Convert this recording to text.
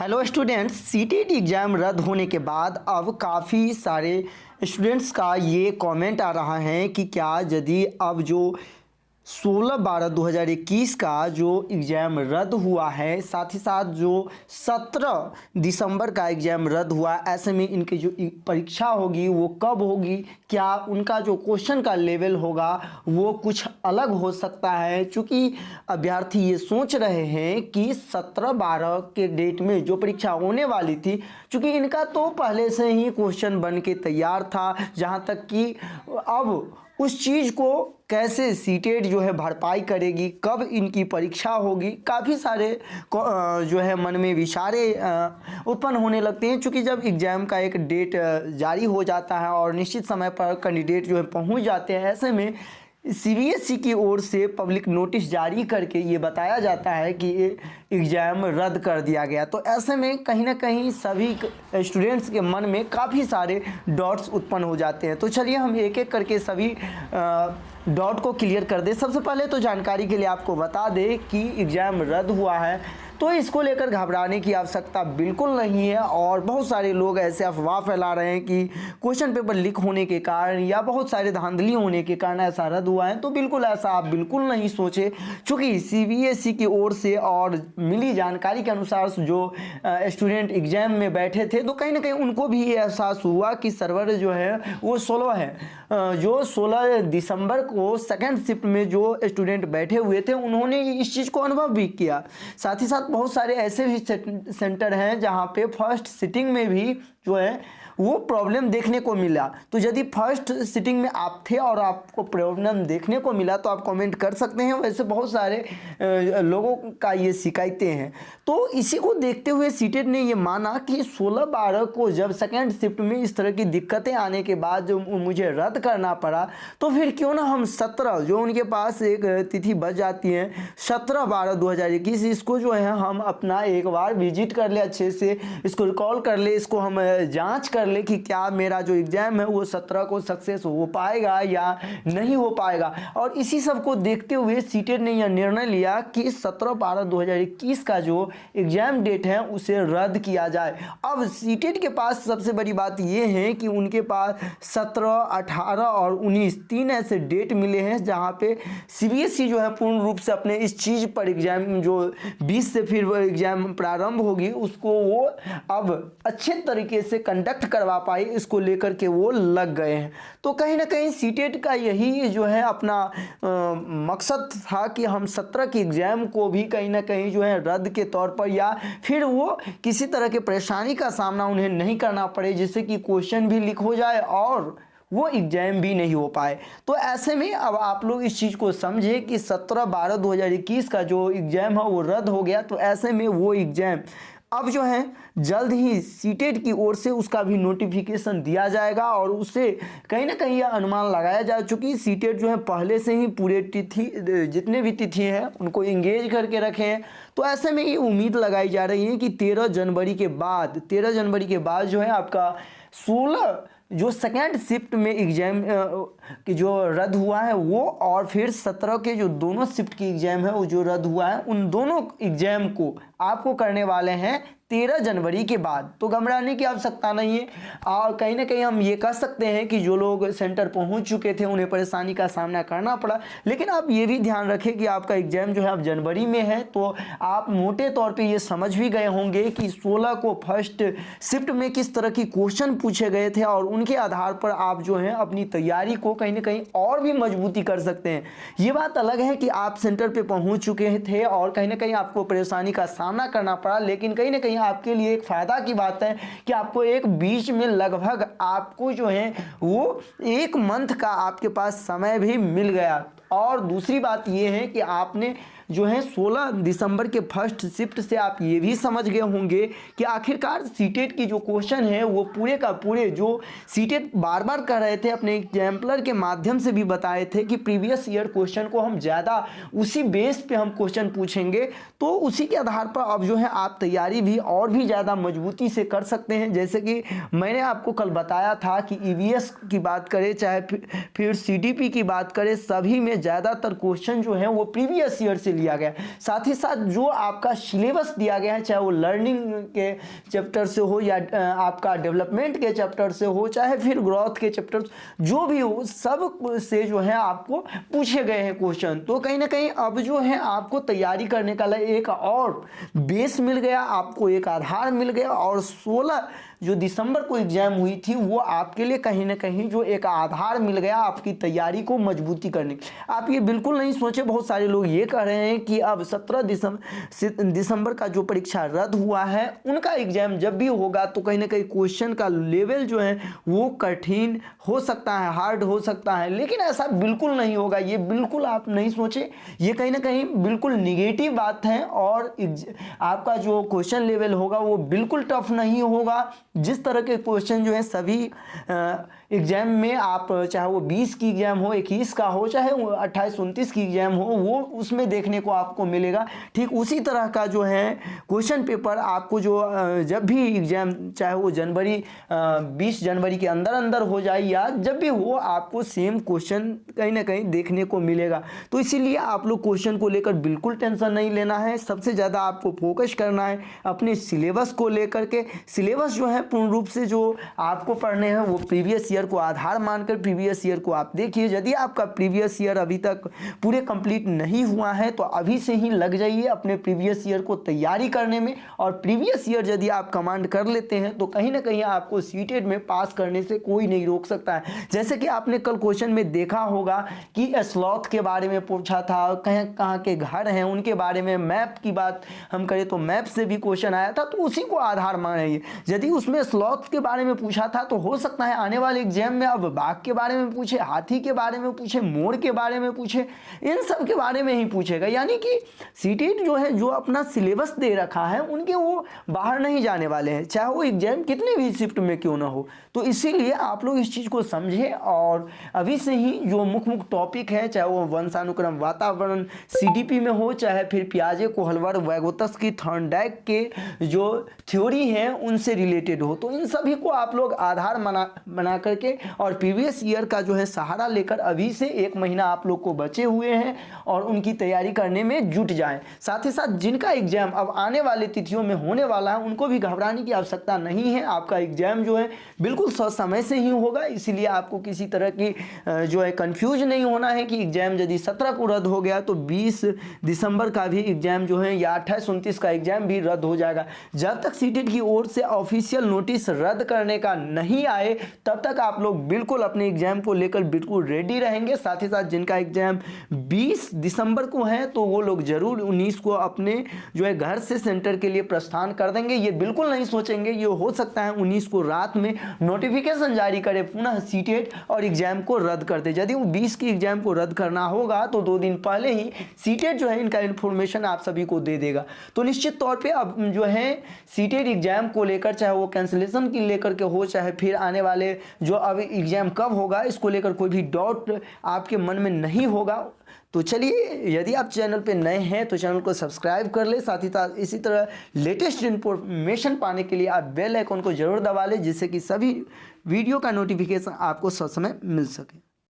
Hello students, CTET exam रद्द होने के बाद अब काफ़ी सारे स्टूडेंट्स का ये कमेंट आ रहा है कि क्या यदि अब जो 16/12/2021 का जो एग्ज़ाम रद्द हुआ है, साथ ही साथ जो 17 दिसंबर का एग्ज़ाम रद्द हुआ, ऐसे में इनकी जो परीक्षा होगी वो कब होगी, क्या उनका जो क्वेश्चन का लेवल होगा वो कुछ अलग हो सकता है। चूँकि अभ्यर्थी ये सोच रहे हैं कि 17/12 के डेट में जो परीक्षा होने वाली थी, चूँकि इनका तो पहले से ही क्वेश्चन बन के तैयार था, जहाँ तक कि अब उस चीज़ को कैसे सीटेट जो है भरपाई करेगी, कब इनकी परीक्षा होगी, काफ़ी सारे जो है मन में विचारे उत्पन्न होने लगते हैं। चूँकि जब एग्ज़ाम का एक डेट जारी हो जाता है और निश्चित समय पर कैंडिडेट जो है पहुंच जाते हैं, ऐसे में सीबीएसई की ओर से पब्लिक नोटिस जारी करके ये बताया जाता है कि एग्ज़ाम रद्द कर दिया गया। तो ऐसे में कहीं ना कहीं सभी स्टूडेंट्स के मन में काफ़ी सारे डाउट्स उत्पन्न हो जाते हैं। तो चलिए हम एक एक करके सभी डाउट को क्लियर कर दें। सबसे पहले तो जानकारी के लिए आपको बता दें कि एग्ज़ाम रद्द हुआ है, तो इसको लेकर घबराने की आवश्यकता बिल्कुल नहीं है। और बहुत सारे लोग ऐसे अफवाह फैला रहे हैं कि क्वेश्चन पेपर लीक होने के कारण या बहुत सारे धांधली होने के कारण ऐसा रद्द हुआ है, तो बिल्कुल ऐसा आप बिल्कुल नहीं सोचें। चूँकि सीबीएसई की ओर से और मिली जानकारी के अनुसार जो स्टूडेंट एग्ज़ाम में बैठे थे, तो कहीं ना कहीं उनको भी ये एहसास हुआ कि सर्वर जो है वो 16 है। जो 16 दिसंबर को सेकेंड शिफ्ट में जो स्टूडेंट बैठे हुए थे, उन्होंने इस चीज़ को अनुभव भी किया। साथ ही साथ बहुत सारे ऐसे भी सेंटर हैं जहां पे फर्स्ट सिटिंग में भी जो है वो प्रॉब्लम देखने को मिला। तो यदि फर्स्ट सिटिंग में आप थे और आपको प्रॉब्लम देखने को मिला तो आप कमेंट कर सकते हैं। वैसे बहुत सारे लोगों का ये शिकायतें हैं। तो इसी को देखते हुए सीटेट ने ये माना कि 16/12 को जब सेकेंड शिफ्ट में इस तरह की दिक्कतें आने के बाद जो मुझे रद्द करना पड़ा, तो फिर क्यों ना हम 17 जो उनके पास एक तिथि बच जाती है 17/12/2021, इसको जो है हम अपना एक बार विजिट कर ले, अच्छे से इसको रिकॉल कर ले, इसको हम जांच कर ले कि क्या मेरा जो एग्ज़ाम है वो 17 को सक्सेस हो पाएगा या नहीं हो पाएगा। और इसी सब को देखते हुए सीटेट ने यह निर्णय लिया कि 17/12/2021 का जो एग्ज़ाम डेट है उसे रद्द किया जाए। अब सीटेट के पास सबसे बड़ी बात ये है कि उनके पास 17, 18 और 19 तीन ऐसे डेट मिले हैं जहाँ पे सीबीएसई जो है पूर्ण रूप से अपने इस चीज़ पर एग्ज़ाम जो 20 से फिर वो एग्ज़ाम प्रारंभ होगी उसको वो अब अच्छे तरीके से कंडक्ट करवा पाए, इसको लेकर के वो लग गए हैं। तो कहीं ना कहीं सीटेट का यही जो है अपना मकसद था कि हम 17 के एग्ज़ाम को भी कहीं ना कहीं जो है रद्द के तौर पर या फिर वो किसी तरह के परेशानी का सामना उन्हें नहीं करना पड़े, जिससे कि क्वेश्चन भी लीक हो जाए और वो एग्ज़ाम भी नहीं हो पाए। तो ऐसे में अब आप लोग इस चीज़ को समझे कि 17/12/2021 का जो एग्ज़ाम है वो रद्द हो गया। तो ऐसे में वो एग्ज़ाम अब जो है जल्द ही सीटेट की ओर से उसका भी नोटिफिकेशन दिया जाएगा और उससे कहीं ना कहीं यह अनुमान लगाया जा चुकी सीटेट जो है पहले से ही पूरे तिथि जितने भी तिथि हैं उनको इंगेज करके रखे हैं। तो ऐसे में ये उम्मीद लगाई जा रही है कि 13 जनवरी के बाद जो है आपका 16 जो सेकेंड शिफ्ट में एग्ज़ाम की जो रद्द हुआ है वो, और फिर 17 के जो दोनों शिफ्ट की एग्ज़ाम है वो जो रद्द हुआ है, उन दोनों एग्ज़ाम को आपको करने वाले हैं 13 जनवरी के बाद। तो घबराने की आवश्यकता नहीं है। और कहीं ना कहीं हम ये कह सकते हैं कि जो लोग सेंटर पहुंच चुके थे उन्हें परेशानी का सामना करना पड़ा, लेकिन आप ये भी ध्यान रखें कि आपका एग्ज़ाम जो है अब जनवरी में है। तो आप मोटे तौर पे ये समझ भी गए होंगे कि 16 को फर्स्ट शिफ्ट में किस तरह की क्वेश्चन पूछे गए थे और उनके आधार पर आप जो है अपनी तैयारी को कहीं ना कहीं और भी मजबूती कर सकते हैं। ये बात अलग है कि आप सेंटर पे पहुंच चुके थे और कहीं ना कहीं आपको परेशानी का सामना करना पड़ा, लेकिन कहीं ना कहीं आपके लिए एक फ़ायदा की बात है कि आपको एक बीच में लगभग आपको जो है वो 1 मंथ का आपके पास समय भी मिल गया। और दूसरी बात ये है कि आपने जो है 16 दिसंबर के फर्स्ट शिफ्ट से आप ये भी समझ गए होंगे कि आखिरकार सीटेट की जो क्वेश्चन है वो पूरे का पूरे जो सीटेट बार बार कर रहे थे, अपने एग्जाम्पलर के माध्यम से भी बताए थे कि प्रीवियस ईयर क्वेश्चन को हम ज़्यादा उसी बेस पे हम क्वेश्चन पूछेंगे। तो उसी के आधार पर अब जो है आप तैयारी भी और भी ज़्यादा मजबूती से कर सकते हैं। जैसे कि मैंने आपको कल बताया था कि ईवीएस की बात करें चाहे फिर सीडीपी की बात करें, सभी में ज़्यादातर क्वेश्चन जो है वो प्रीवियस ईयर से लिया गया। साथ ही साथ जो आपका सिलेबस दिया गया है, चाहे वो लर्निंग के चैप्टर से हो या आपका डेवलपमेंट के चैप्टर से हो, चाहे फिर ग्रोथ के चैप्टर, जो भी हो, सब से जो है आपको पूछे गए हैं क्वेश्चन। तो कहीं ना कहीं अब जो है आपको तैयारी करने का एक और बेस मिल गया, आपको एक आधार मिल गया। और 16 जो दिसंबर को एग्जाम हुई थी वो आपके लिए कहीं ना कहीं जो एक आधार मिल गया आपकी तैयारी को मजबूती करने। आप ये बिल्कुल नहीं सोचे, बहुत सारे लोग ये कह रहे हैं कि अब 17 दिसंबर का जो परीक्षा रद्द हुआ है उनका एग्जाम जब भी होगा तो कहीं ना कहीं क्वेश्चन का लेवल जो है वो कठिन हो सकता है, हार्ड हो सकता है। लेकिन ऐसा बिल्कुल नहीं होगा, ये बिल्कुल आप नहीं सोचे, ये कहीं ना कहीं बिल्कुल निगेटिव बात है। और आपका जो क्वेश्चन लेवल होगा वो बिल्कुल टफ नहीं होगा। जिस तरह के क्वेश्चन जो है सभी एग्जाम में, आप चाहे वो 20 की एग्जाम हो, 21 का हो, चाहे वो 28-29 की एग्जाम हो, वो उसमें देखने को आपको मिलेगा। ठीक उसी तरह का जो है क्वेश्चन पेपर आपको जो जब भी एग्जाम, चाहे वो 20 जनवरी के अंदर हो जाए या जब भी हो, आपको सेम क्वेश्चन कहीं ना कहीं देखने को मिलेगा। तो इसीलिए आप लोग क्वेश्चन को लेकर बिल्कुल टेंशन नहीं लेना है। सबसे ज़्यादा आपको फोकस करना है अपने सिलेबस को लेकर के। सिलेबस जो है पूर्ण रूप से जो आपको पढ़ने हैं वो प्रीवियस ईयर को आधार मानकर प्रीवियस ईयर को आप देखिए। यदि आपका प्रीवियस ईयर अभी तक पूरे कंप्लीट नहीं हुआ है तो अभी से ही लग जाइए अपने प्रीवियस ईयर को तैयारी करने में। और प्रीवियस ईयर यदि आप कमांड कर लेते हैं तो कहीं ना कहीं आपको सीटेट में पास करने से कोई नहीं रोक सकता है। जैसे कि आपने कल क्वेश्चन में देखा होगा कि स्लॉथ के बारे में पूछा था, कहीं कहाँ के घर हैं उनके बारे में, मैप की बात हम करें तो मैप से भी क्वेश्चन आया था, तो उसी को आधार मानिए। यदि उसमें स्लॉथ के बारे में पूछा था तो हो सकता है आने वाले एग्जाम में अब बाघ के बारे में पूछे, हाथी के बारे में पूछे, मोर के बारे में पूछे, इन सब के बारे में ही पूछेगा। यानी कि सीटेट जो है जो अपना सिलेबस दे रखा है उनके वो बाहर नहीं जाने वाले हैं, चाहे वो एग्जाम कितने भी शिफ्ट में क्यों ना हो। तो इसीलिए आप लोग इस चीज़ को समझें और अभी से ही जो मुख्य टॉपिक है, चाहे वो वंशानुक्रम, वातावरण, सीडीपी में हो, चाहे फिर पियाजे, कोहलवर, वैगोत्स्की की थॉर्नडाइक के जो थ्योरी है उनसे रिलेटेड हो, तो इन सभी को आप लोग आधार बना करके और प्रीवियस ईयर का जो है सहारा लेकर अभी से 1 महीना आप लोग को बचे हुए हैं और उनकी तैयारी करने में जुट जाएं। साथ ही साथ जिनका एग्जाम अब आने वाले तिथियों में होने वाला है उनको भी घबराने की आवश्यकता नहीं है। आपका एग्जाम जो है बिल्कुल समय से ही होगा, इसीलिए आपको किसी तरह की जो है कंफ्यूज नहीं होना है कि एग्जाम यदि 17 को रद्द हो गया तो 20 दिसंबर का भी एग्जाम जो है या 28-29 का एग्जाम भी रद्द हो जाएगा। जब तक सीटेट की ओर से ऑफिशियल नोटिस रद्द करने का नहीं आए तब तक आप लोग बिल्कुल अपने एग्जाम को लेकर बिल्कुल रेडी रहेंगे। साथ ही साथ जिनका एग्जाम 20 दिसंबर को है तो वो लोग जरूर 19 को अपने जो है घर से सेंटर के लिए प्रस्थान कर देंगे। ये बिल्कुल नहीं सोचेंगे ये हो सकता है 19 को रात में नोटिफिकेशन जारी करे पुनः सीटेट और एग्जाम को रद्द कर दे। यदि वो 20 की एग्जाम को रद्द करना होगा तो 2 दिन पहले ही सीटेट जो है इनका इन्फॉर्मेशन आप सभी को दे देगा। तो निश्चित तौर पे अब जो है सीटेट एग्जाम को लेकर, चाहे वो कैंसिलेशन की लेकर के हो, चाहे फिर आने वाले जो अब एग्जाम कब होगा इसको लेकर कोई भी डाउट आपके मन में नहीं होगा। तो चलिए, यदि आप चैनल पे नए हैं तो चैनल को सब्सक्राइब कर ले। साथ ही साथ इसी तरह लेटेस्ट इन्फॉर्मेशन पाने के लिए आप बेल आइकन को जरूर दबा लें जिससे कि सभी वीडियो का नोटिफिकेशन आपको सब समय मिल सके।